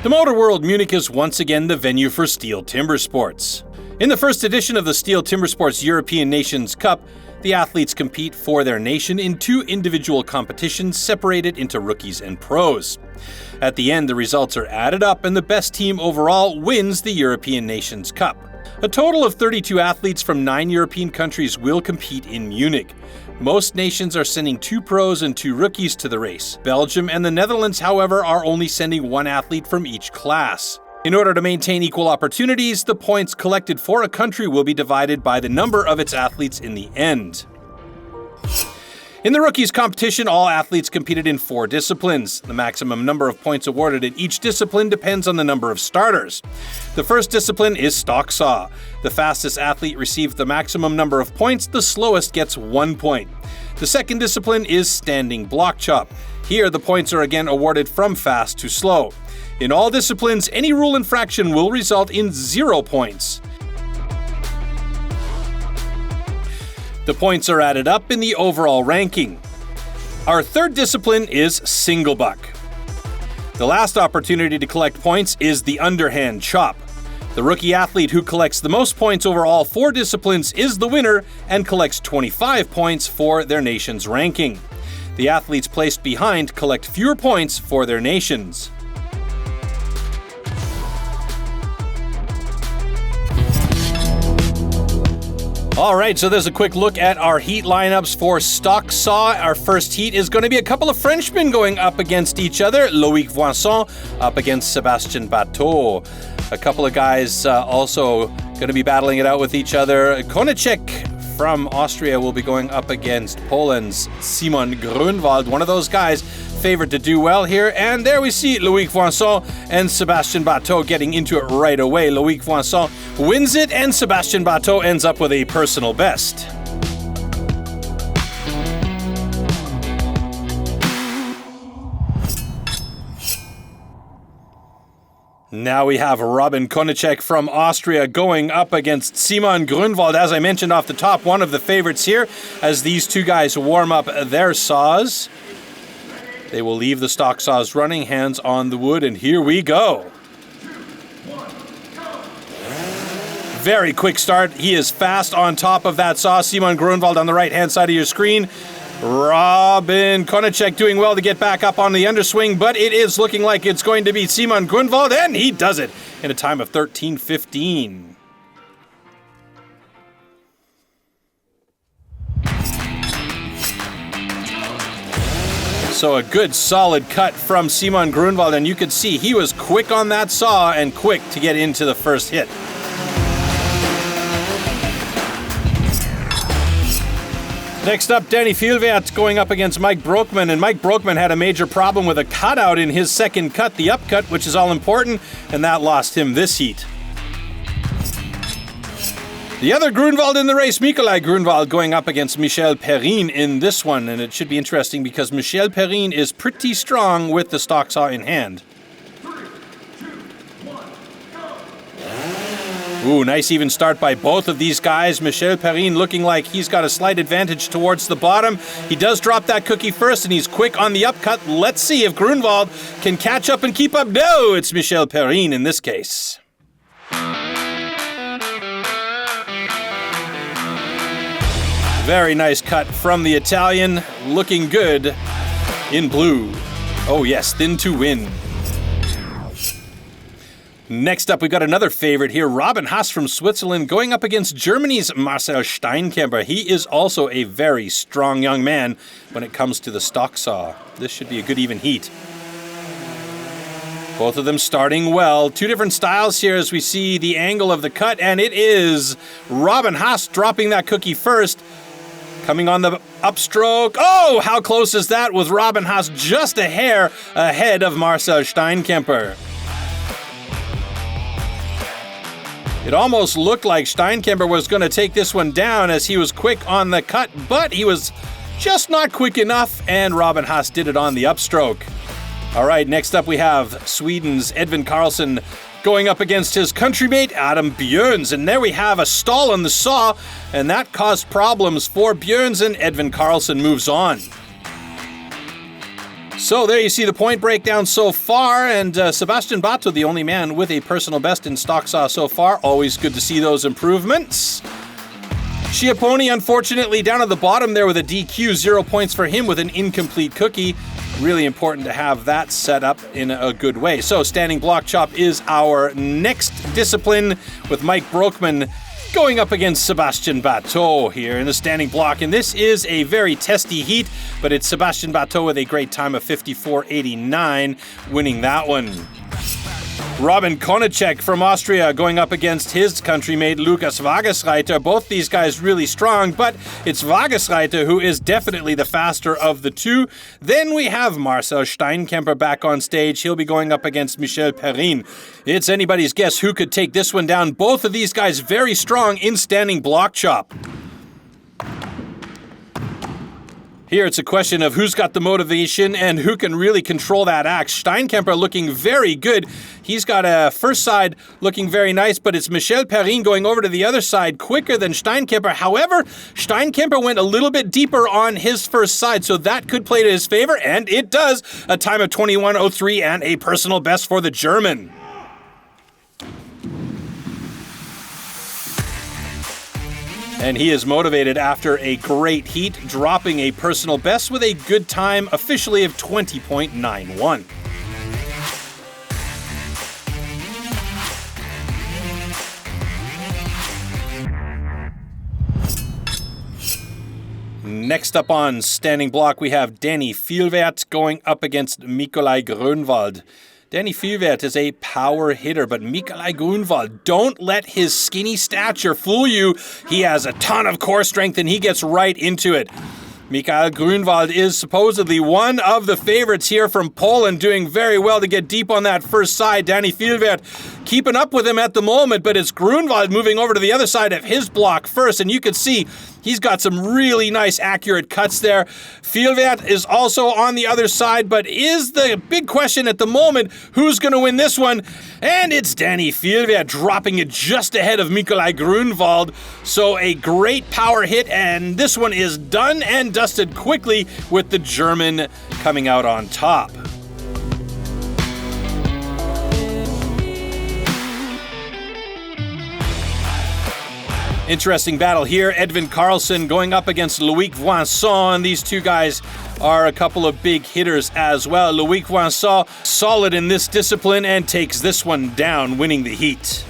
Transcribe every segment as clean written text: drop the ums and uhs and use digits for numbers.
The Motor World Munich is once again the venue for STIHL Timbersports. In the first edition of the STIHL Timbersports European Nations Cup, the athletes compete for their nation in 2 individual competitions separated into rookies and pros. At the end, the results are added up and the best team overall wins the European Nations Cup. A total of 32 athletes from 9 European countries will compete in Munich. Most nations are sending 2 pros and 2 rookies to the race. Belgium and the Netherlands, however, are only sending 1 athlete from each class. In order to maintain equal opportunities, the points collected for a country will be divided by the number of its athletes in the end. In the rookies competition, all athletes competed in 4 disciplines. The maximum number of points awarded in each discipline depends on the number of starters. The first discipline is stock saw. The fastest athlete receives the maximum number of points, the slowest gets 1 point. The second discipline is standing block chop. Here, the points are again awarded from fast to slow. In all disciplines, any rule infraction will result in 0 points. The points are added up in the overall ranking. Our third discipline is single buck. The last opportunity to collect points is the underhand chop. The rookie athlete who collects the most points over all 4 disciplines is the winner and collects 25 points for their nation's ranking. The athletes placed behind collect fewer points for their nations. Alright, so there's a quick look at our heat lineups for stock saw. Our first heat is going to be a couple of Frenchmen going up against each other. Loïc Voinson up against Sébastien Bateau. A couple of guys also going to be battling it out with each other. Konecek from Austria will be going up against Poland's Simon Grunwald. One of those guys favored to do well here. And there we see Loïc Voinson and Sébastien Bateau getting into it right away. Loïc Voinson wins it and Sébastien Bateau ends up with a personal best. Now we have Robin Konecek from Austria going up against Simon Grunwald. As I mentioned off the top, one of the favorites here as these 2 guys warm up their saws. They will leave the stock saws running, hands on the wood, and here we go. Very quick start. He is fast on top of that saw. Simon Grunwald on the right-hand side of your screen. Robin Konecek doing well to get back up on the underswing, but it is looking like it's going to be Simon Grunwald, and he does it in a time of 13:15. So a good solid cut from Simon Grunwald, and you could see he was quick on that saw and quick to get into the first hit. Next up, Danny Vielwert going up against Mike Broekman, and Mike Broekman had a major problem with a cutout in his second cut, the upcut, which is all important, and that lost him this heat. The other Grunwald in the race, Nikolai Grunwald, going up against Michel Perrin in this one, and it should be interesting because Michel Perrin is pretty strong with the stock saw in hand. Ooh, nice even start by both of these guys. Michel Perrin looking like he's got a slight advantage towards the bottom. He does drop that cookie first, and he's quick on the upcut. Let's see if Grunwald can catch up and keep up. No, it's Michel Perrin in this case. Very nice cut from the Italian. Looking good in blue. Oh yes, thin to win. Next up, we've got another favorite here, Robin Haas from Switzerland going up against Germany's Marcel Steinkemper. He is also a very strong young man when it comes to the stock saw. This should be a good even heat. Both of them starting well. 2 different styles here as we see the angle of the cut, and it is Robin Haas dropping that cookie first. Coming on the upstroke. Oh, how close is that with Robin Haas just a hair ahead of Marcel Steinkemper. It almost looked like Steinkemper was going to take this one down as he was quick on the cut, but he was just not quick enough, and Robin Haas did it on the upstroke. All right, next up we have Sweden's Edvin Karlsson going up against his countrymate Adam Björns, and there we have a stall on the saw, and that caused problems for Björns, and Edvin Karlsson moves on. So there you see the point breakdown so far, and Sebastian Bato, the only man with a personal best in stock saw so far. Always good to see those improvements. Schiapponi, unfortunately, down at the bottom there with a DQ, 0 points for him with an incomplete cookie. Really important to have that set up in a good way. So standing block chop is our next discipline, with Mike Broekman going up against Sebastian Bato here in the standing block. And this is a very testy heat, but it's Sebastian Bato with a great time of 54.89, winning that one. Robin Konecek from Austria going up against his countrymate Lukas Wagesreiter. Both these guys really strong, but it's Wagesreiter who is definitely the faster of the two. Then we have Marcel Steinkemper back on stage. He'll be going up against Michel Perrin. It's anybody's guess who could take this one down. Both of these guys very strong in standing block chop. Here it's a question of who's got the motivation and who can really control that axe. Steinkemper looking very good. He's got a first side looking very nice, but it's Michel Perrin going over to the other side quicker than Steinkemper. However, Steinkemper went a little bit deeper on his first side, so that could play to his favor, and it does. A time of 21.03 and a personal best for the German. And he is motivated after a great heat, dropping a personal best with a good time officially of 20.91. Next up on standing block, we have Danny Vielwert going up against Nikolai Grönwald. Danny Vielwert is a power hitter, but Nikolai Grönwald, don't let his skinny stature fool you. He has a ton of core strength and he gets right into it. Mikael Grönwald is supposedly one of the favorites here from Poland, doing very well to get deep on that first side. Danny Vielwert keeping up with him at the moment, but it's Grönwald moving over to the other side of his block first, and you can see he's got some really nice accurate cuts there. Vielwert is also on the other side, but is the big question at the moment, who's going to win this one? And it's Danny Vielwert dropping it just ahead of Nikolai Grönwald. So a great power hit, and this one is done and dusted quickly with the German coming out on top. Interesting battle here. Edvin Karlsson going up against Loic Voinson. These two guys are a couple of big hitters as well. Loic Voinson solid in this discipline and takes this one down, winning the heat.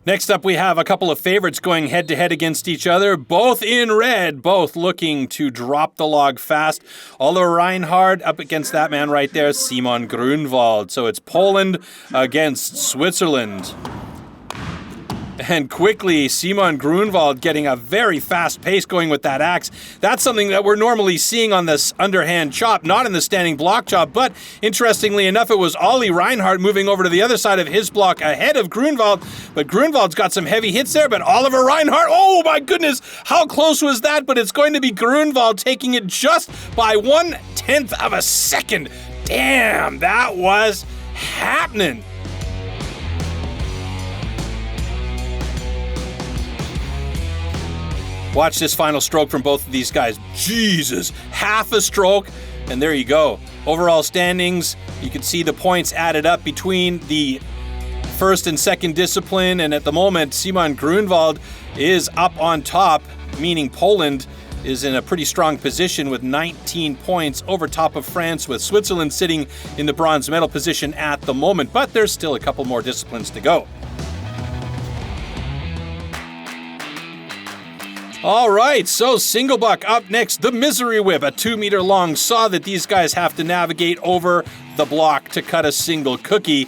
Next up, we have a couple of favorites going head-to-head against each other, both in red, both looking to drop the log fast. Oliver Reinhard up against that man right there, Simon Grönwald. So it's Poland against Switzerland. And quickly, Simon Grönwald getting a very fast pace going with that axe. That's something that we're normally seeing on this underhand chop, not in the standing block chop. But interestingly enough, it was Olli Reinhardt moving over to the other side of his block ahead of Grönwald. But Grönwald's got some heavy hits there. But Oliver Reinhardt, oh my goodness, how close was that? But it's going to be Grönwald taking it just by 1/10 of a second. Damn, that was happening. Watch this final stroke from both of these guys. Jesus, half a stroke, and there you go. Overall standings, you can see the points added up between the first and second discipline, and at the moment, Simon Grönwald is up on top, meaning Poland is in a pretty strong position with 19 points over top of France, with Switzerland sitting in the bronze medal position at the moment, but there's still a couple more disciplines to go. All right, so single buck up next, the Misery Whip, a 2-meter long saw that these guys have to navigate over the block to cut a single cookie.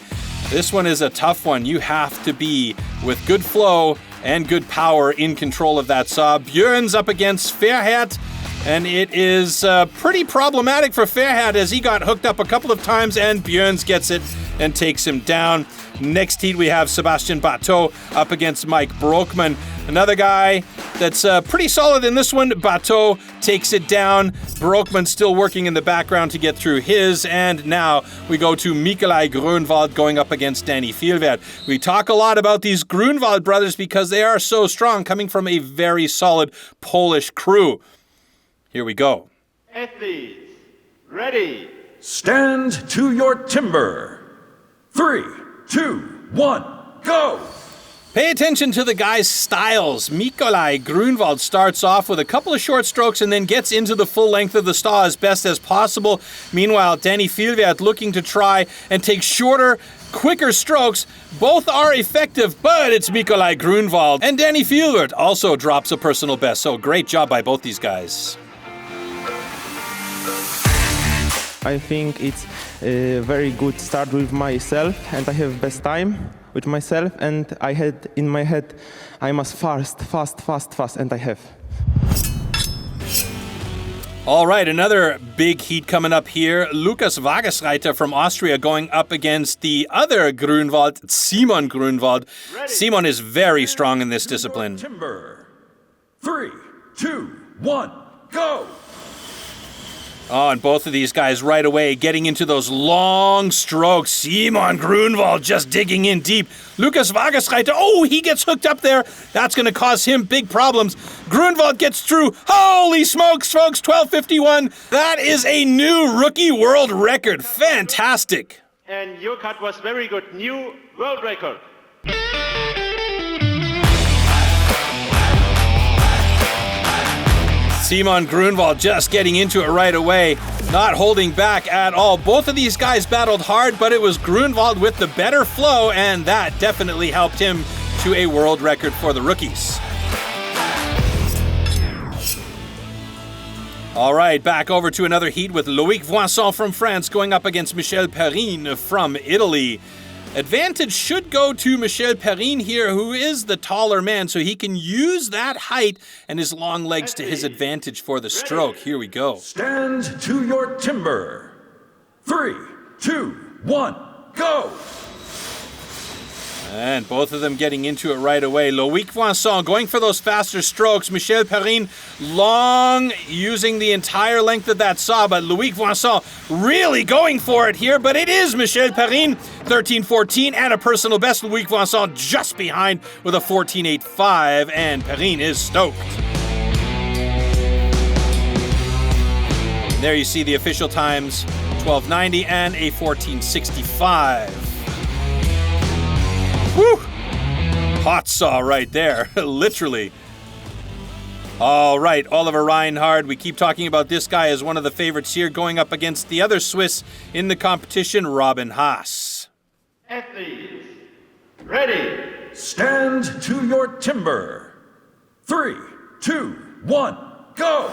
This one is a tough one. You have to be with good flow and good power in control of that saw. Björn's up against Fairhat, and it is pretty problematic for Fairhat as he got hooked up a couple of times, and Björn's gets it and takes him down. Next heat, we have Sebastian Bato up against Mike Broekman. Another guy that's pretty solid in this one. Bato takes it down. Broekman still working in the background to get through his. And now we go to Nikolai Grönwald going up against Danny Vielwert. We talk a lot about these Grönwald brothers because they are so strong, coming from a very solid Polish crew. Here we go. Athletes, ready. Stand to your timber. 3, 2, 1, go! Pay attention to the guy's styles. Nikolai Grunwald starts off with a couple of short strokes and then gets into the full length of the staw as best as possible. Meanwhile, Danny Fjellvedt looking to try and take shorter, quicker strokes. Both are effective, but it's Nikolai Grunwald. And Danny Fjellvedt also drops a personal best. So great job by both these guys. I think it's a very good start with myself, and I have best time with myself, and I had in my head I must fast, and I have. All right, another big heat coming up here. Lukas Wagesreiter from Austria going up against the other Grunwald, Simon Grunwald. Simon is very strong in this discipline. Timber. 3, 2, 1, go! Oh, and both of these guys right away getting into those long strokes. Simon Grunwald just digging in deep. Lukas Wagesreiter, oh, he gets hooked up there. That's going to cause him big problems. Grunwald gets through. Holy smokes, folks, 12:51. That is a new rookie world record. Fantastic. And your cut was very good. New world record. Simon Grunwald just getting into it right away, not holding back at all. Both of these guys battled hard, but it was Grunwald with the better flow, and that definitely helped him to a world record for the rookies. All right, back over to another heat with Loïc Voisin from France going up against Michel Perrine from Italy. Advantage should go to Michel Perrine here, who is the taller man, so he can use that height and his long legs to his advantage for the stroke. Here we go. Stand to your timber. 3, 2, 1, go! And both of them getting into it right away. Loïc Voisin going for those faster strokes. Michel Perrine long, using the entire length of that saw, but Loïc Voisin really going for it here. But it is Michel Perrine, 13:14 and a personal best. Loïc Voisin just behind with a 14:85, and Perrine is stoked. There you see the official times, 12:90 and a 14:65. Woo! Hot saw right there, literally. All right, Oliver Reinhard. We keep talking about this guy as one of the favorites here, going up against the other Swiss in the competition, Robin Haas. Athletes, ready. Stand to your timber. 3, 2, 1, go!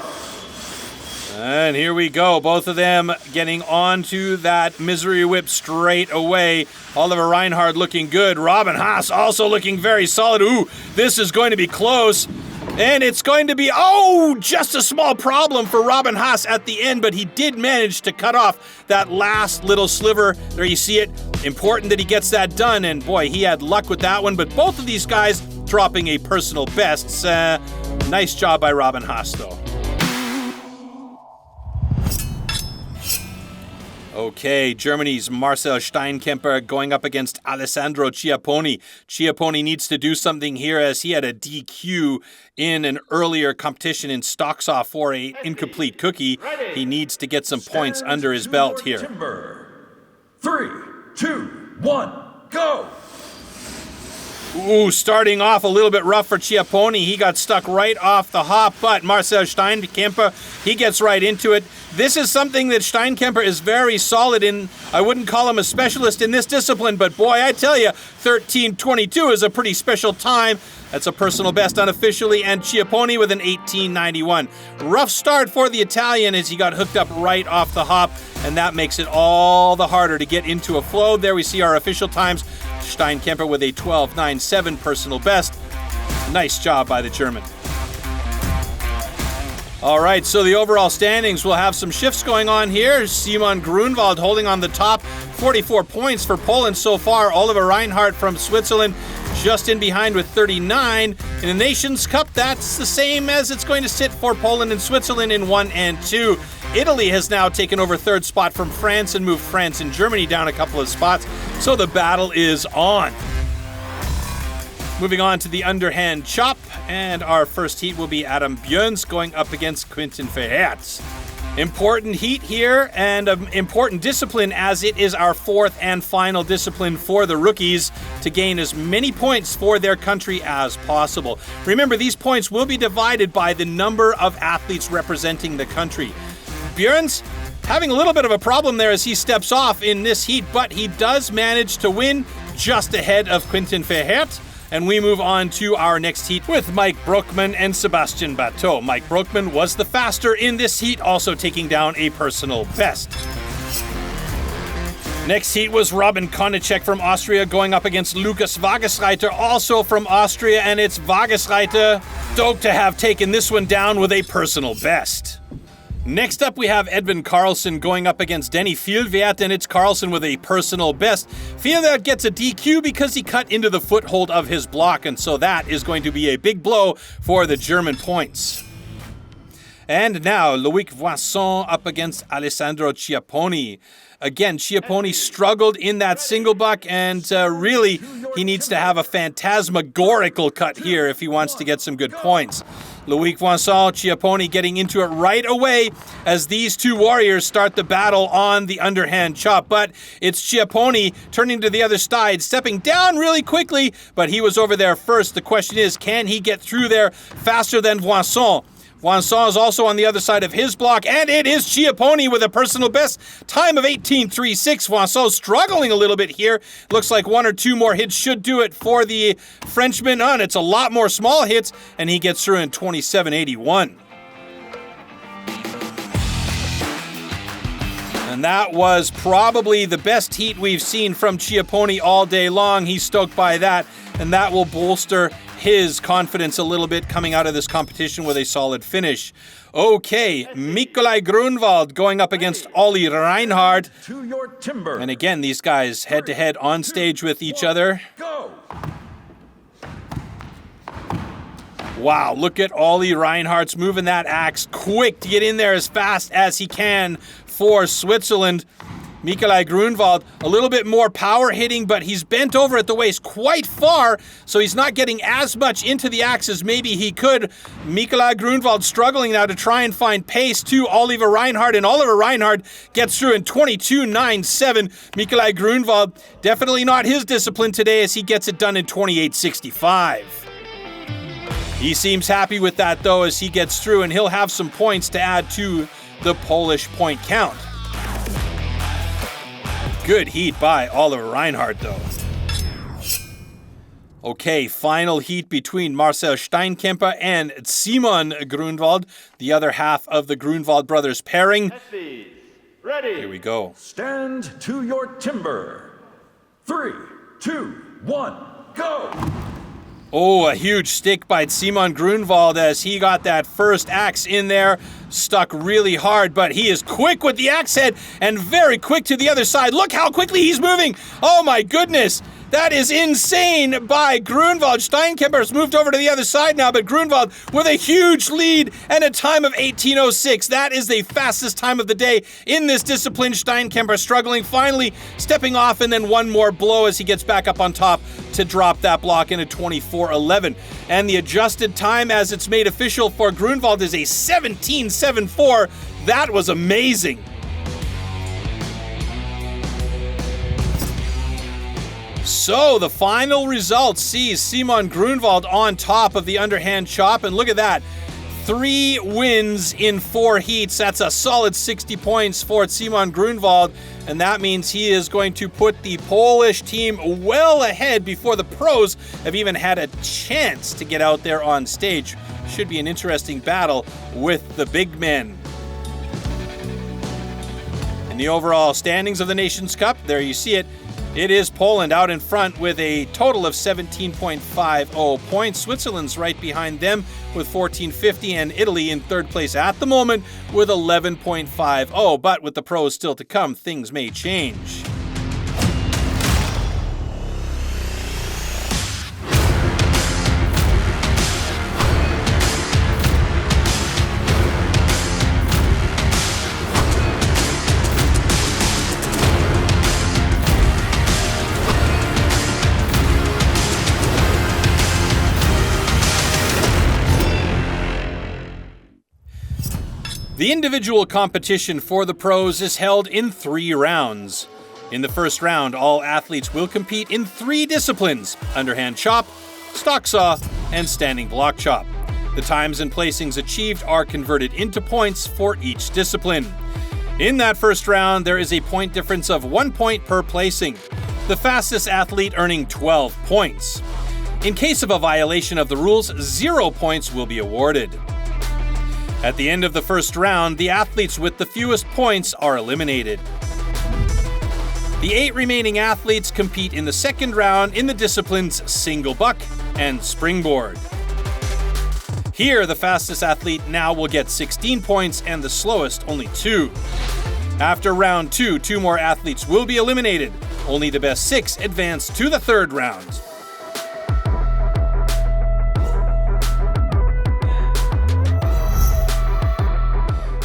And here we go. Both of them getting onto that misery whip straight away. Oliver Reinhard looking good. Robin Haas also looking very solid. Ooh, this is going to be close. And it's going to be, just a small problem for Robin Haas at the end, but he did manage to cut off that last little sliver. There you see it. Important that he gets that done, and boy, he had luck with that one. But both of these guys dropping a personal best. Nice job by Robin Haas, though. Okay, Germany's Marcel Steinkemper going up against Alessandro Chiapponi. Chiapponi needs to do something here as he had a DQ in an earlier competition in Stocksaw for an incomplete cookie. He needs to get some points under his belt here. 3, 2, 1, go! Ooh, starting off a little bit rough for Chiapponi. He got stuck right off the hop, but Marcel Steinkemper, he gets right into it. This is something that Steinkemper is very solid in. I wouldn't call him a specialist in this discipline, but boy, I tell you, 13:22 is a pretty special time. That's a personal best unofficially, and Chiapponi with an 18:91. Rough start for the Italian as he got hooked up right off the hop, and that makes it all the harder to get into a flow. There we see our official times. Steinkemper with a 12:97 personal best. Nice job by the German. All right, so the overall standings, we'll have some shifts going on here. Simon Grunwald holding on the top, 44 points for Poland so far. Oliver Reinhard from Switzerland just in behind with 39. In the Nations Cup, that's the same as it's going to sit for Poland and Switzerland in 1 and 2. Italy has now taken over third spot from France and moved France and Germany down a couple of spots. So the battle is on. Moving on to the underhand chop, and our first heat will be Adam Björns going up against Quinten Verheerts. Important heat here and an important discipline, as it is our fourth and final discipline for the rookies to gain as many points for their country as possible. Remember, these points will be divided by the number of athletes representing the country. Björns having a little bit of a problem there as he steps off in this heat, but he does manage to win just ahead of Quinten Verheerts. And we move on to our next heat with Mike Broekman and Sebastian Bateau. Mike Broekman was the faster in this heat, also taking down a personal best. Next heat was Robin Konecek from Austria going up against Lukas Wagesreiter, also from Austria, and it's Wagesreiter stoked to have taken this one down with a personal best. Next up, we have Edvin Karlsson going up against Denny Fjellvert, and it's Karlsson with a personal best. Fjellvert gets a DQ because he cut into the foothold of his block, and so that is going to be a big blow for the German points. And now, Loic Voisson up against Alessandro Chiapponi. Again, Chiapponi struggled in that single buck, and really, he needs to have a phantasmagorical cut here if he wants to get some good points. Loic Voisson, Chiapponi getting into it right away as these two warriors start the battle on the underhand chop. But it's Chiapponi turning to the other side, stepping down really quickly, but he was over there first. The question is, can he get through there faster than Voisson? Voisson is also on the other side of his block, and it is Chiapponi with a personal best time of 18.36. Voisson struggling a little bit here. Looks like one or two more hits should do it for the Frenchman. And it's a lot more small hits, and he gets through in 27.81. And that was probably the best heat we've seen from Chiapponi all day long. He's stoked by that, and that will bolster his confidence a little bit coming out of this competition with a solid finish. Okay, Nikolai Grunwald going up against Olli Reinhardt. To your timber. And again, these guys head-to-head on stage with each other. Go. Wow, look at Olli Reinhardt's moving that axe quick to get in there as fast as he can for Switzerland. Nikolai Grunwald, a little bit more power hitting, but he's bent over at the waist quite far, so he's not getting as much into the axe as maybe he could. Nikolai Grunwald struggling now to try and find pace to Oliver Reinhardt, and Oliver Reinhardt gets through in 22.97. Nikolai Grunwald, definitely not his discipline today as he gets it done in 28.65. He seems happy with that, though, as he gets through, and he'll have some points to add to the Polish point count. Good heat by Oliver Reinhardt, though. Okay, final heat between Marcel Steinkemper and Simon Grunwald, the other half of the Grunwald brothers pairing. Ready. Here we go. Stand to your timber. 3, 2, 1, go. Oh, a huge stick by Simon Grunwald as he got that first axe in there. Stuck really hard, but he is quick with the axe head and very quick to the other side. Look how quickly he's moving. Oh my goodness. That is insane by Grunwald. Steinkemper's moved over to the other side now, but Grunwald with a huge lead and a time of 18.06. That is the fastest time of the day in this discipline. Steinkemper struggling, finally stepping off, and then one more blow as he gets back up on top to drop that block in a 24.11. And the adjusted time as it's made official for Grunwald is a 17.74. That was amazing. So the final result sees Simon Grunwald on top of the underhand chop, and look at that. 3 wins in 4 heats. That's a solid 60 points for Simon Grunwald, and that means he is going to put the Polish team well ahead before the pros have even had a chance to get out there on stage. Should be an interesting battle with the big men. In the overall standings of the Nations Cup, there you see it. It is Poland out in front with a total of 17.50 points. Switzerland's right behind them with 14.50, and Italy in third place at the moment with 11.50. But with the pros still to come, things may change. The individual competition for the pros is held in 3 rounds. In the first round, all athletes will compete in 3 disciplines: underhand chop, stock saw, and standing block chop. The times and placings achieved are converted into points for each discipline. In that first round, there is a point difference of 1 point per placing, the fastest athlete earning 12 points. In case of a violation of the rules, 0 points will be awarded. At the end of the first round, the athletes with the fewest points are eliminated. The 8 remaining athletes compete in the second round in the disciplines single buck and springboard. Here, the fastest athlete now will get 16 points and the slowest only 2. After round 2, 2 more athletes will be eliminated. Only the best 6 advance to the third round.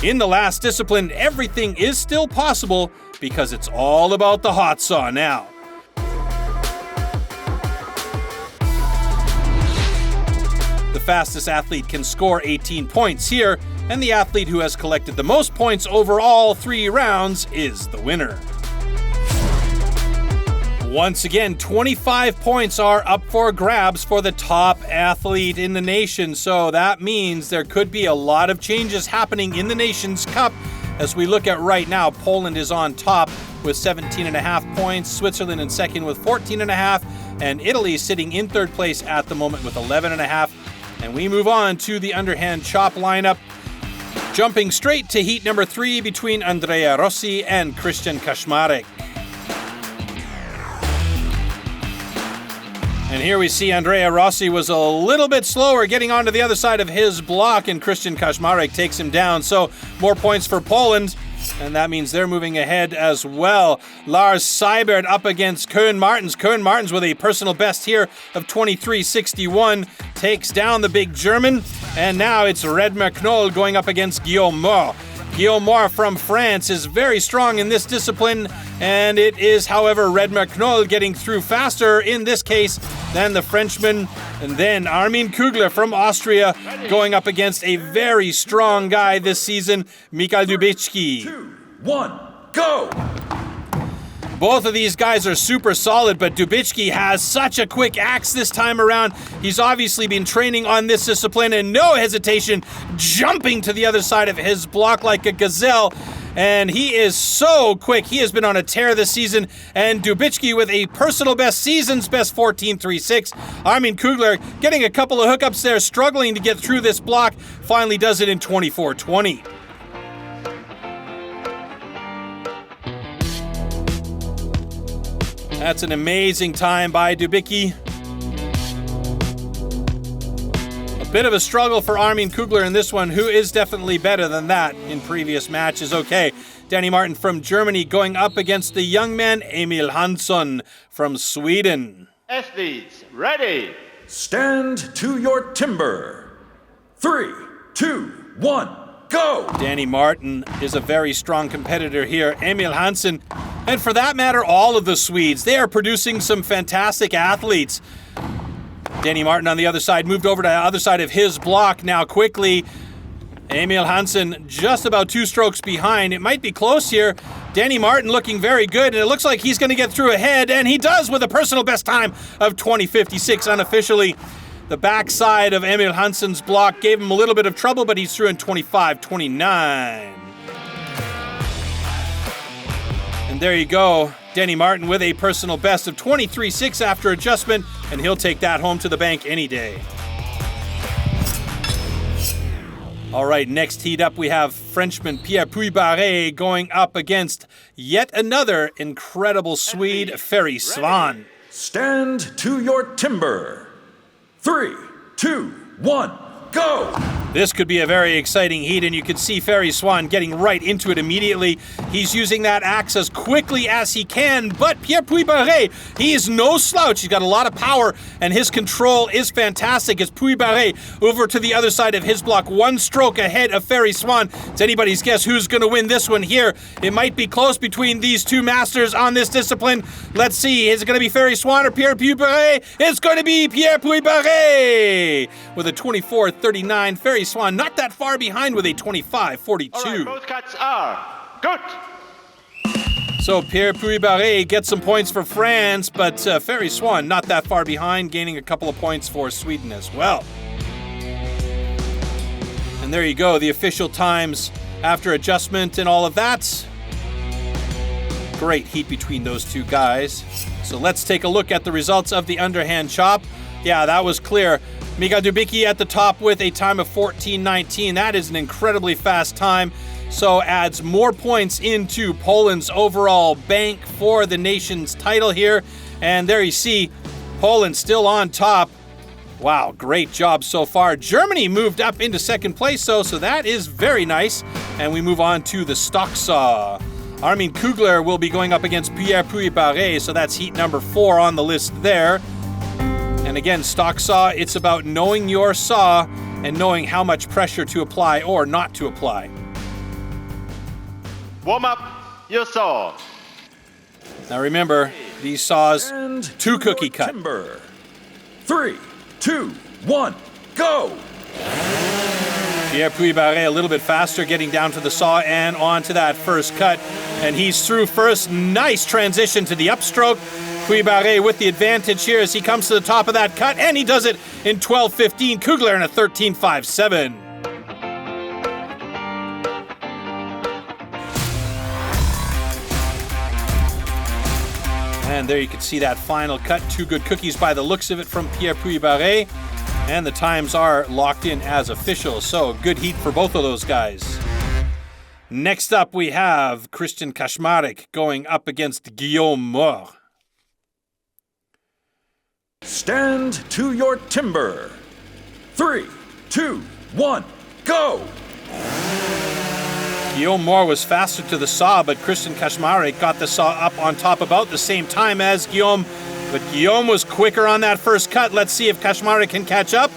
In the last discipline, everything is still possible because it's all about the hot saw now. The fastest athlete can score 18 points here, and the athlete who has collected the most points over all 3 rounds is the winner. Once again, 25 points are up for grabs for the top athlete in the nation, so that means there could be a lot of changes happening in the Nations Cup. As we look at right now, Poland is on top with 17.5 points, Switzerland in second with 14.5, and Italy sitting in third place at the moment with 11.5. And we move on to the underhand chop lineup, jumping straight to heat number 3 between Andrea Rossi and Christian Kaczmarek. And here we see Andrea Rossi was a little bit slower getting onto the other side of his block, and Christian Kaczmarek takes him down. So more points for Poland, and that means they're moving ahead as well. Lars Seibert up against Koen Martens. Koen Martens with a personal best here of 23.61 takes down the big German. And now it's Redmer Knoll going up against Guillaume Moore. Guillaume Moore from France is very strong in this discipline, and it is, however, Redmer Knoll getting through faster in this case than the Frenchman. And then Armin Kugler from Austria going up against a very strong guy this season, Michal Dubicki. 2, 1, go! Both of these guys are super solid, but Dubicki has such a quick axe this time around. He's obviously been training on this discipline and no hesitation, jumping to the other side of his block like a gazelle. And he is so quick. He has been on a tear this season. And Dubicki with a personal best, season's best 14.36. Armin Kugler getting a couple of hookups there, struggling to get through this block. Finally does it in 24.20. That's an amazing time by Dubicki. A bit of a struggle for Armin Kugler in this one, who is definitely better than that in previous matches. Okay, Danny Martin from Germany going up against the young man Emil Hansson from Sweden. Athletes, ready. Stand to your timber. 3, 2, 1, go! Danny Martin is a very strong competitor here. Emil Hansson, and for that matter, all of the Swedes, they are producing some fantastic athletes. Danny Martin on the other side moved over to the other side of his block now quickly. Emil Hansson just about 2 strokes behind. It might be close here. Danny Martin looking very good, and it looks like he's going to get through ahead, and he does with a personal best time of 20.56 unofficially. The backside of Emil Hansson's block gave him a little bit of trouble, but he's through in 25.29. And there you go. Danny Martin with a personal best of 23.6 after adjustment, and he'll take that home to the bank any day. All right, next heat up, we have Frenchman Pierre Puy-Barré going up against yet another incredible Swede, Ferry Svan. Stand to your timber. 3, 2, 1, go! This could be a very exciting heat, and you can see Ferry Svan getting right into it immediately. He's using that axe as quickly as he can, but Pierre Puy-Barré, he is no slouch. He's got a lot of power, and his control is fantastic as Puy-Barré over to the other side of his block, 1 stroke ahead of Ferry Svan. It's anybody's guess who's going to win this one here. It might be close between these 2 masters on this discipline. Let's see, is it going to be Ferry Svan or Pierre Puy-Barré? It's going to be Pierre Puy-Barré with a 24.39. Ferry Swan not that far behind with a 25-42. All right, both cuts are good. So Pierre Puy-Barré gets some points for France, but Ferry Swan not that far behind, gaining a couple of points for Sweden as well. And there you go, the official times after adjustment and all of that. Great heat between those two guys. So let's take a look at the results of the underhand chop. Yeah, that was clear. Michał Dubicki at the top with a time of 14:19. That is an incredibly fast time. So adds more points into Poland's overall bank for the nation's title here. And there you see Poland still on top. Wow, great job so far. Germany moved up into second place, though, so that is very nice. And we move on to the stock saw. Armin Kugler will be going up against Pierre Puy-Barré, so that's heat number 4 on the list there. And again, stock saw, it's about knowing your saw and knowing how much pressure to apply or not to apply. Warm up your saw. Now remember, these saws, And 2 cookie cut. timber. 3, 2, 1, go! Pierre Puy-Barré a little bit faster, getting down to the saw and onto that first cut. And he's through first. Nice transition to the upstroke. Puy-Barré with the advantage here as he comes to the top of that cut, and he does it in 12:15. Kugler in a 13:57. And there you can see that final cut. 2 good cookies by the looks of it from Pierre Puy-Barré. And the times are locked in as official. So good heat for both of those guys. Next up we have Christian Kaczmarek going up against Guillaume Moore. Stand to your timber. 3, 2, 1, go! Guillaume Moore was faster to the saw, but Christian Kaczmarek got the saw up on top about the same time as Guillaume. But Guillaume was quicker on that first cut. Let's see if Kaczmarek can catch up.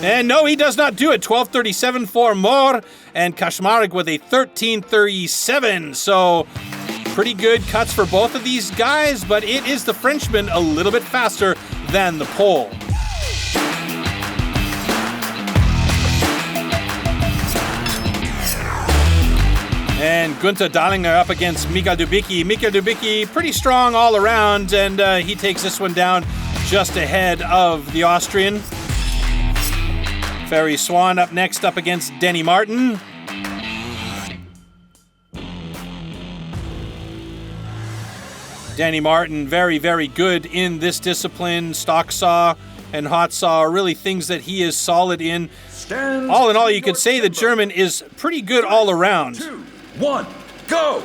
And no, he does not do it. 12:37 for Moore, and Kaczmarek with a 13:37. So pretty good cuts for both of these guys, but it is the Frenchman a little bit faster than the Pole. And Günther Dahlinger up against Michał Dubicki. Michał Dubicki pretty strong all around, and he takes this one down just ahead of the Austrian. Ferry Swan up next up against Denny Martin. Denny Martin, very, very good in this discipline. Stock saw and hot saw are really things that he is solid in. Stand All in all, to you could your say the timber. German is pretty good all around. 2, 1, go!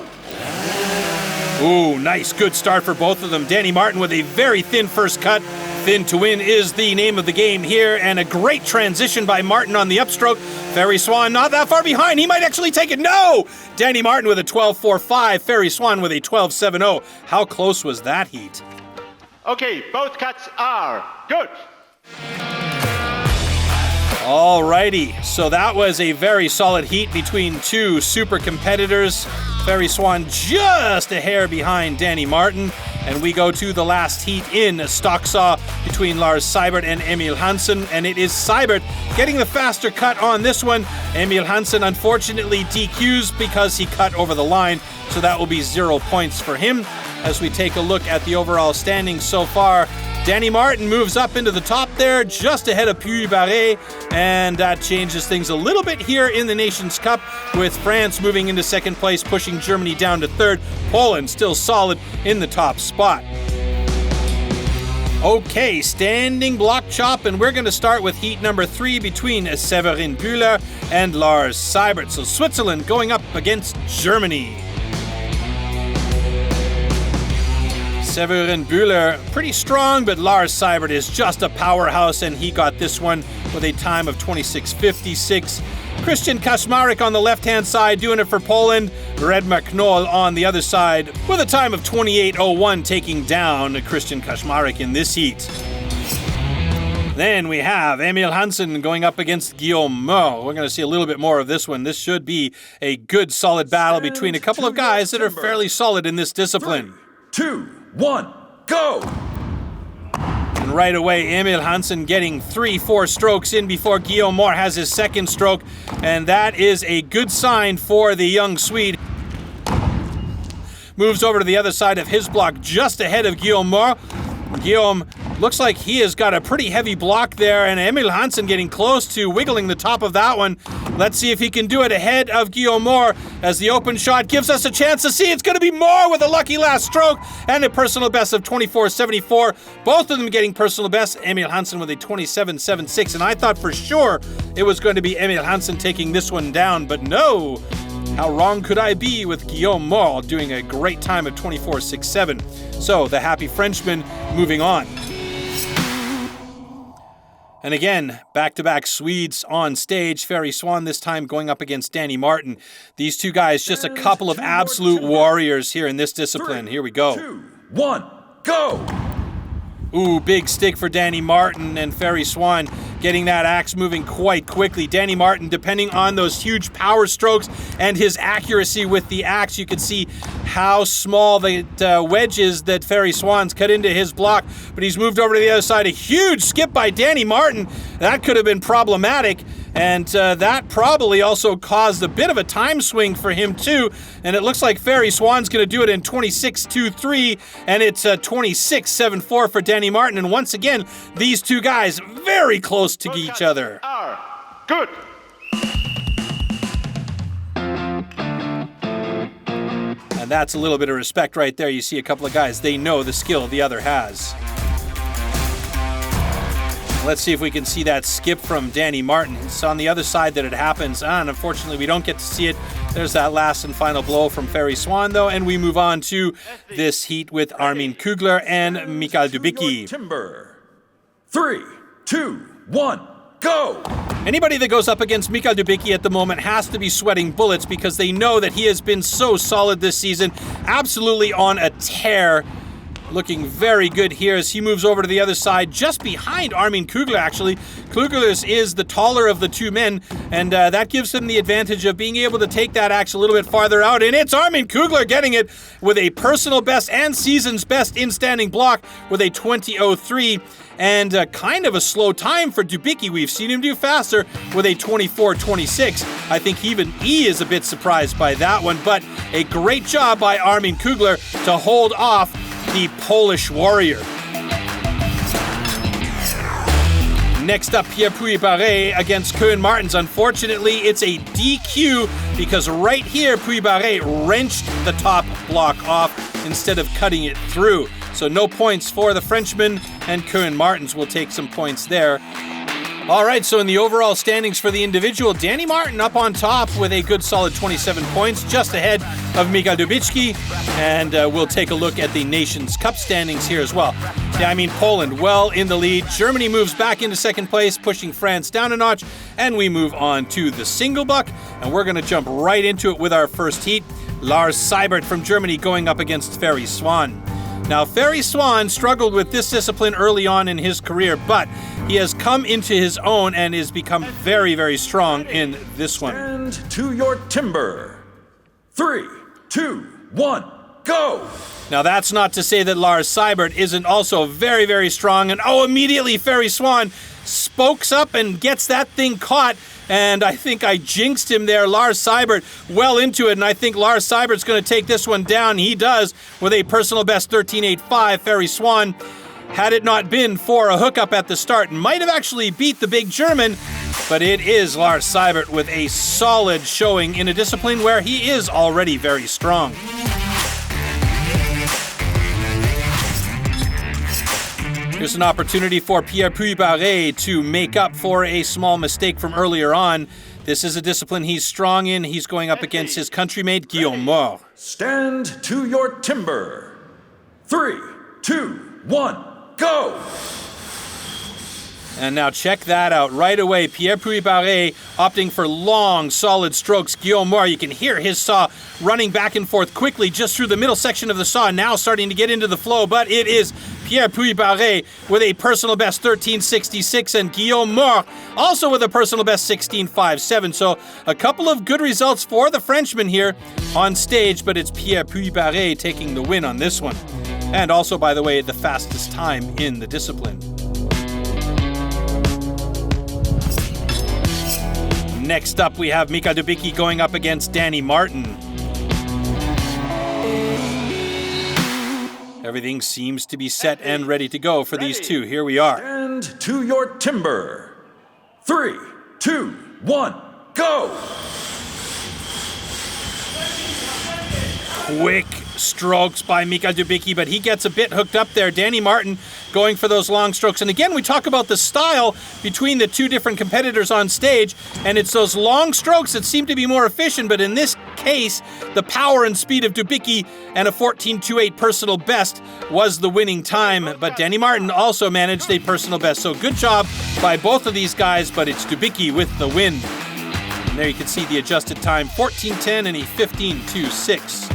Ooh, nice, good start for both of them. Danny Martin with a very thin first cut. Thin to win is the name of the game here, and a great transition by Martin on the upstroke. Ferry Swan not that far behind. He might actually take it. No! Danny Martin with a 12.45. Ferry Swan with a 12.70. How close was that heat? Okay, both cuts are good. Alrighty, so that was a very solid heat between 2 super competitors. Ferry Swan just a hair behind Danny Martin. And we go to the last heat in stock saw between Lars Seibert and Emil Hansen. And it is Seibert getting the faster cut on this one. Emil Hansen unfortunately DQs because he cut over the line. So that will be 0 points for him. As we take a look at the overall standings so far, Danny Martin moves up into the top there, just ahead of Puy-Barré, and that changes things a little bit here in the Nations Cup, with France moving into second place, pushing Germany down to third. Poland still solid in the top spot. Okay, standing block chop, and we're going to start with heat number 3 between Severin Bühler and Lars Seibert. So Switzerland going up against Germany. Severin Bühler, pretty strong, but Lars Seibert is just a powerhouse, and he got this one with a time of 26.56. Christian Kaczmarek on the left-hand side doing it for Poland. Redmar Knoll on the other side with a time of 28.01, taking down Christian Kaczmarek in this heat. Then we have Emil Hansen going up against Guillaume Moore. We're going to see a little bit more of this one. This should be a good, solid battle between a couple of guys that are fairly solid in this discipline. 3, 2, 1, go! And right away, Emil Hansen getting 3-4 strokes in before Guillaume Moore has his second stroke. And that is a good sign for the young Swede. Moves over to the other side of his block just ahead of Guillaume Moore. Guillaume looks like he has got a pretty heavy block there, and Emil Hansen getting close to wiggling the top of that one. Let's see if he can do it ahead of Guillaume Moore as the open shot gives us a chance to see. It's going to be Moore with a lucky last stroke and a personal best of 24.74. Both of them getting personal best. Emil Hansen with a 27.76, and I thought for sure it was going to be Emil Hansen taking this one down, but no. How wrong could I be with Guillaume Moore doing a great time of 24.67. So the happy Frenchman moving on. And again, back-to-back Swedes on stage. Ferry Swan this time going up against Danny Martin. These two guys, just a couple of absolute warriors here in this discipline. Here we go. 2, 1, go! Ooh, big stick for Danny Martin, and Ferry Swan getting that axe moving quite quickly. Danny Martin, depending on those huge power strokes and his accuracy with the axe, you can see how small the wedge is that Ferry Swan's cut into his block, but he's moved over to the other side. A huge skip by Danny Martin. That could have been problematic, and that probably also caused a bit of a time swing for him too, and it looks like Ferry Swan's going to do it in 26.23, and it's 26.74 for Danny Martin, and once again, these two guys very close to each other. Good. And that's a little bit of respect right there. You see a couple of guys, they know the skill the other has. Let's see if we can see that skip from Danny Martin. It's on the other side that it happens, and unfortunately we don't get to see it. There's that last and final blow from Ferry Swan, though, and we move on to this heat with Armin Kugler and Mikael Dubicki. Timber. 3, 2, 1, go! Anybody that goes up against Mikael Dubicki at the moment has to be sweating bullets because they know that he has been so solid this season, absolutely on a tear. Looking very good here as he moves over to the other side, just behind Armin Kugler, actually. Kugler is the taller of the two men, and that gives him the advantage of being able to take that axe a little bit farther out, and it's Armin Kugler getting it with a personal best and season's best in-standing block with a 20.03, and kind of a slow time for Dubicki. We've seen him do faster with a 24.26. I think even he is a bit surprised by that one, but a great job by Armin Kugler to hold off the Polish warrior. Next up, Pierre Puy-Barré against Koen Martens. Unfortunately, it's a DQ because right here, Puy-Barré wrenched the top block off instead of cutting it through. So no points for the Frenchman, and Koen Martens will take some points there. All right, so in the overall standings for the individual, Danny Martin up on top with a good solid 27 points, just ahead of Mikael Dubicki. And we'll take a look at the Nations Cup standings here as well. Yeah, I mean, Poland well in the lead. Germany moves back into second place, pushing France down a notch. And we move on to the single buck. And we're going to jump right into it with our first heat. Lars Seibert from Germany going up against Ferry Swan. Now, Ferry Swan struggled with this discipline early on in his career, but he has come into his own and has become very, very strong in this one. Stand to your timber. 3, 2, 1, go! Now, that's not to say that Lars Seibert isn't also very, very strong. And immediately Ferry Swan spokes up and gets that thing caught. And I think I jinxed him there. Lars Seibert well into it, and I think Lars Seibert's going to take this one down. He does with a personal best 13.85. Ferry Swan, had it not been for a hookup at the start, might have actually beat the big German, but it is Lars Seibert with a solid showing in a discipline where he is already very strong. Here's an opportunity for Pierre Puy-Barré to make up for a small mistake from earlier on. This is a discipline he's strong in. He's going up against his countrymate, Guillaume Moore. Stand to your timber. 3, 2, 1, go! And now check that out right away. Pierre Puy-Barré opting for long, solid strokes. Guillaume Moore, you can hear his saw running back and forth quickly just through the middle section of the saw, now starting to get into the flow, but it is Pierre Puy-Barré with a personal best 13.66, and Guillaume Moore also with a personal best 16.57. So a couple of good results for the Frenchman here on stage, but it's Pierre Puy-Barré taking the win on this one. And also, by the way, the fastest time in the discipline. Next up, we have Mika Dubicki going up against Danny Martin. Everything seems to be set and ready to go for these two. Here we are. Stand to your timber. 3, 2, 1, go! Quick strokes by Mika Dubicki, but he gets a bit hooked up there. Danny Martin going for those long strokes. And again, we talk about the style between the two different competitors on stage, and it's those long strokes that seem to be more efficient, but in this case, the power and speed of Dubicki and a 14.28 personal best was the winning time, but Danny Martin also managed a personal best. So good job by both of these guys, but it's Dubicki with the win. And there you can see the adjusted time, 14.10 and a 15.26.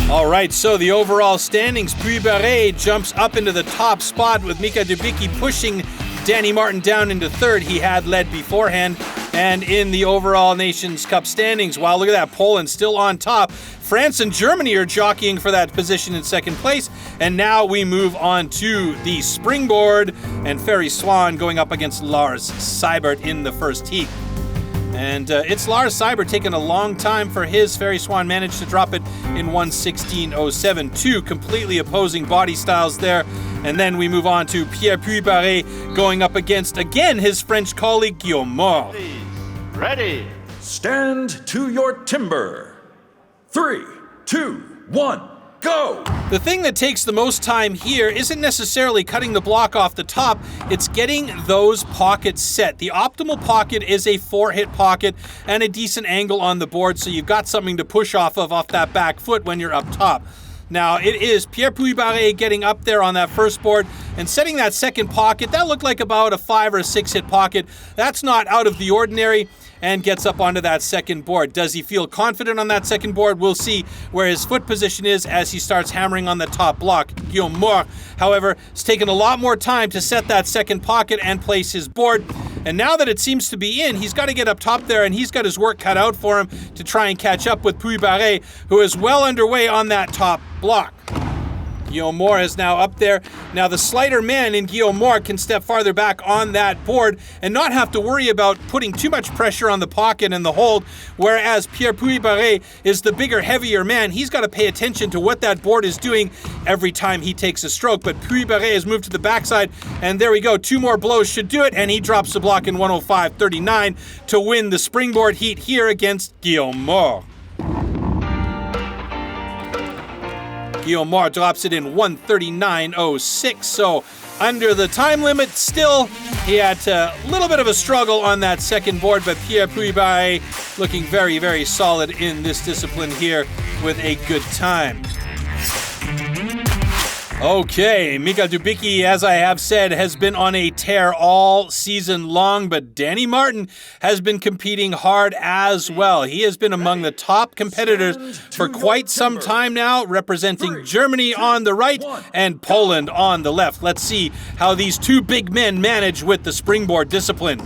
All right, so the overall standings, Puy-Barré jumps up into the top spot with Mika Dubicki pushing Danny Martin down into third. He had led beforehand. And in the overall Nations Cup standings, wow, look at that, Poland still on top. France and Germany are jockeying for that position in second place. And now we move on to the springboard, and Ferry Swan going up against Lars Seibert in the first heat. And it's Lars Seibert taking a long time for his. Ferry Swan managed to drop it in 1:16.07. Two completely opposing body styles there. And then we move on to Pierre Puy-Barré going up against, again, his French colleague Guillaume Mort. Ready. Stand to your timber. 3, 2, 1, go! The thing that takes the most time here isn't necessarily cutting the block off the top, it's getting those pockets set. The optimal pocket is a 4-hit pocket and a decent angle on the board, so you've got something to push off that back foot when you're up top. Now, it is Pierre Puy-Barré getting up there on that first board and setting that second pocket. That looked like about a 5 or a 6-hit pocket. That's not out of the ordinary, and gets up onto that second board. Does he feel confident on that second board? We'll see where his foot position is as he starts hammering on the top block. Guillaume Mort, however, has taken a lot more time to set that second pocket and place his board. And now that it seems to be in, he's got to get up top there, and he's got his work cut out for him to try and catch up with Puy-Barré, who is well underway on that top block. Guillaume Mort is now up there. Now the slighter man in Guillaume Mort can step farther back on that board and not have to worry about putting too much pressure on the pocket and the hold, whereas Pierre Puy-Barré is the bigger, heavier man. He's got to pay attention to what that board is doing every time he takes a stroke, but Puy-Barré has moved to the backside, and there we go. 2 more blows should do it, and he drops the block in 105.39 to win the springboard heat here against Guillaume Mort. Guillaume Mort drops it in 1:39.06, so under the time limit. Still, he had a little bit of a struggle on that second board, but Pierre Puy-Barré looking very, very solid in this discipline here with a good time. Okay, Mika Dubicki, as I have said, has been on a tear all season long, but Danny Martin has been competing hard as well. He has been among the top competitors for quite some time now, representing Germany on the right and Poland on the left. Let's see how these two big men manage with the springboard discipline.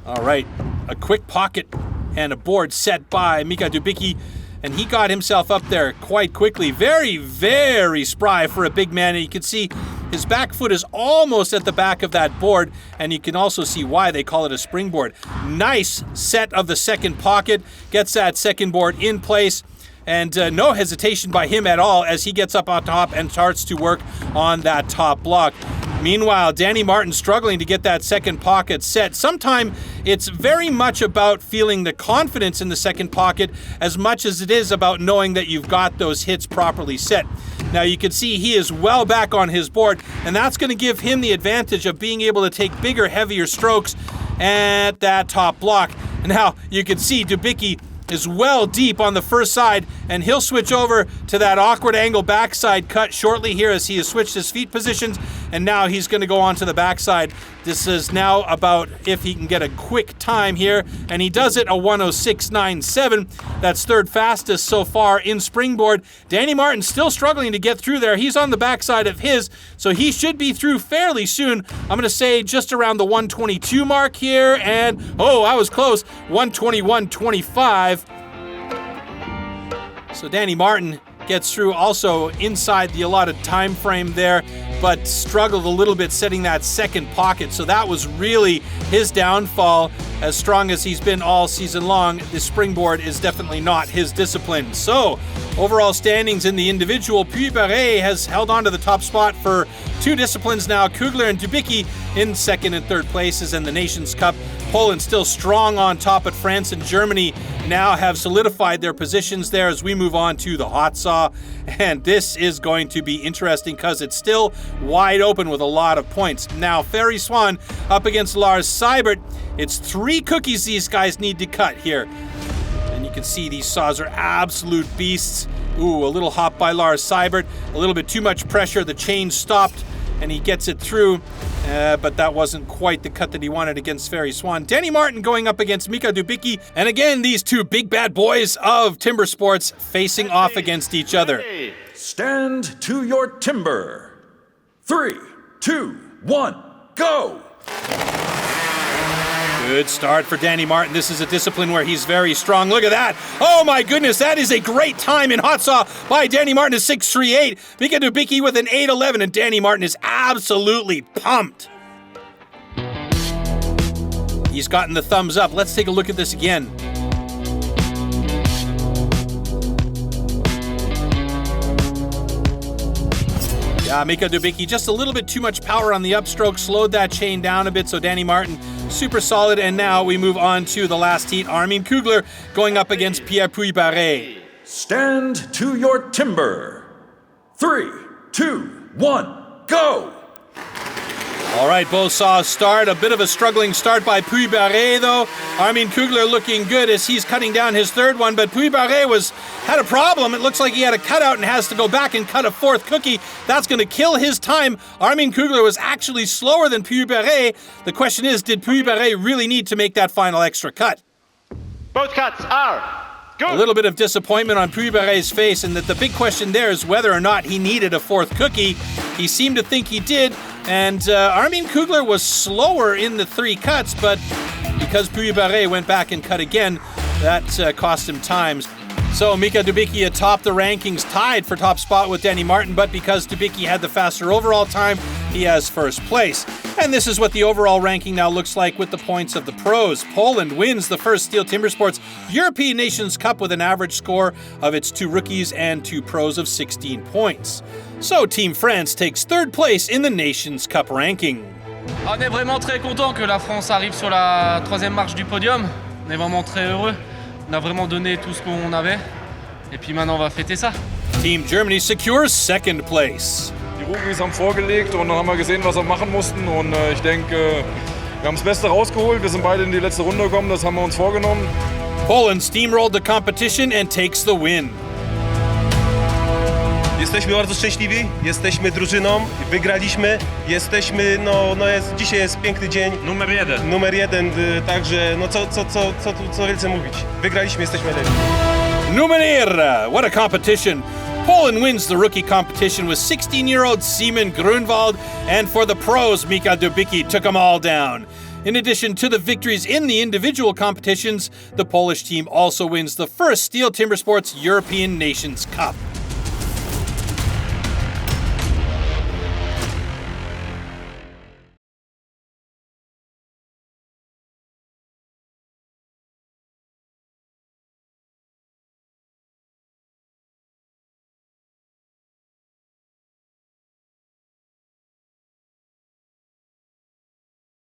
All right, a quick pocket and a board set by Mika Dubicki. And he got himself up there quite quickly. Very, very spry for a big man. And you can see his back foot is almost at the back of that board. And you can also see why they call it a springboard. Nice set of the second pocket. Gets that second board in place. And no hesitation by him at all as he gets up on top and starts to work on that top block. Meanwhile, Danny Martin struggling to get that second pocket set. Sometimes it's very much about feeling the confidence in the second pocket as much as it is about knowing that you've got those hits properly set. Now you can see he is well back on his board, and that's going to give him the advantage of being able to take bigger, heavier strokes at that top block. Now you can see Dubicki is well deep on the first side, and he'll switch over to that awkward angle backside cut shortly here as he has switched his feet positions, and now he's going to go on to the backside. This is now about if he can get a quick time here, and he does it, a 106.97. That's third fastest so far in springboard. Danny Martin still struggling to get through there. He's on the backside of his, so he should be through fairly soon. I'm going to say just around the 122 mark here, and oh, I was close, 121.25. So Danny Martin gets through also inside the allotted time frame there. but struggled a little bit setting that second pocket. So that was really his downfall. As strong as he's been all season long, the springboard is definitely not his discipline. So, overall standings in the individual, Puy-Barré has held on to the top spot for 2 disciplines now. Kugler and Dubicki in second and third places in the Nations Cup. Poland still strong on top, but France and Germany now have solidified their positions there as we move on to the hot saw. And this is going to be interesting because it's still wide open with a lot of points. Now, Ferry Swan up against Lars Seibert. It's 3 cookies these guys need to cut here. And you can see these saws are absolute beasts. Ooh, a little hop by Lars Seibert. A little bit too much pressure. The chain stopped and he gets it through. But that wasn't quite the cut that he wanted against Ferry Swan. Danny Martin going up against Mika Dubicki. And again, these 2 big bad boys of timber sports facing off against each other. Stand to your timber. 3, 2, 1, go! Good start for Danny Martin. This is a discipline where he's very strong. Look at that. Oh my goodness, that is a great time in hot saw by Danny Martin, a 6.38. Mika Dubicki with an 8.11, and Danny Martin is absolutely pumped. He's gotten the thumbs up. Let's take a look at this again. Mika Dubicki, just a little bit too much power on the upstroke, slowed that chain down a bit, so Danny Martin, super solid. And now we move on to the last heat. Armin Kugler going up against Pierre Puy-Barré. Stand to your timber. 3, 2, 1, go! All right, both saws start. A bit of a struggling start by Puy-Barré, though. Armin Kugler looking good as he's cutting down his third one, but Puy-Barré had a problem. It looks like he had a cutout and has to go back and cut a 4th cookie. That's going to kill his time. Armin Kugler was actually slower than Puy-Barré. The question is, did Puy-Barré really need to make that final extra cut? Both cuts are good. A little bit of disappointment on Puy-Barré's face, and that the big question there is whether or not he needed a 4th cookie. He seemed to think he did, and Armin Kugler was slower in the 3 cuts, but because Puy-Barré went back and cut again, that cost him time. So Mika Dubicki atop the rankings, tied for top spot with Danny Martin, but because Dubicki had the faster overall time, he has first place. And this is what the overall ranking now looks like with the points of the pros. Poland wins the first STIHL Timbersports European Nations Cup with an average score of its 2 rookies and 2 pros of 16 points. So Team France takes 3rd place in the Nations Cup ranking. On est vraiment très content que la France arrive sur la 3e marche du podium. On est vraiment très heureux. On a vraiment donné tout ce qu'on avait. Et puis maintenant, on va fêter ça. Team Germany secures 2nd place. Die Rookies haben vorgelegt und dann haben wir gesehen, was wir machen mussten. Und ich denke, wir haben das Beste rausgeholt. Wir sind beide in die letzte Runde gekommen. Das haben wir uns vorgenommen. Poland steamrolled the competition and takes the win. Jesteśmy bardzo szczęśliwi, jesteśmy drużyną, wygraliśmy, jesteśmy, dzisiaj jest piękny dzień. Numer jeden, także co więcej mówić. Wygraliśmy, jesteśmy lepsi. Numenera, what a competition. Poland wins the rookie competition with 16-year-old Simon Grunwald, and for the pros, Mika Dubicki took them all down. In addition to the victories in the individual competitions, the Polish team also wins the first STIHL Timbersports European Nations Cup.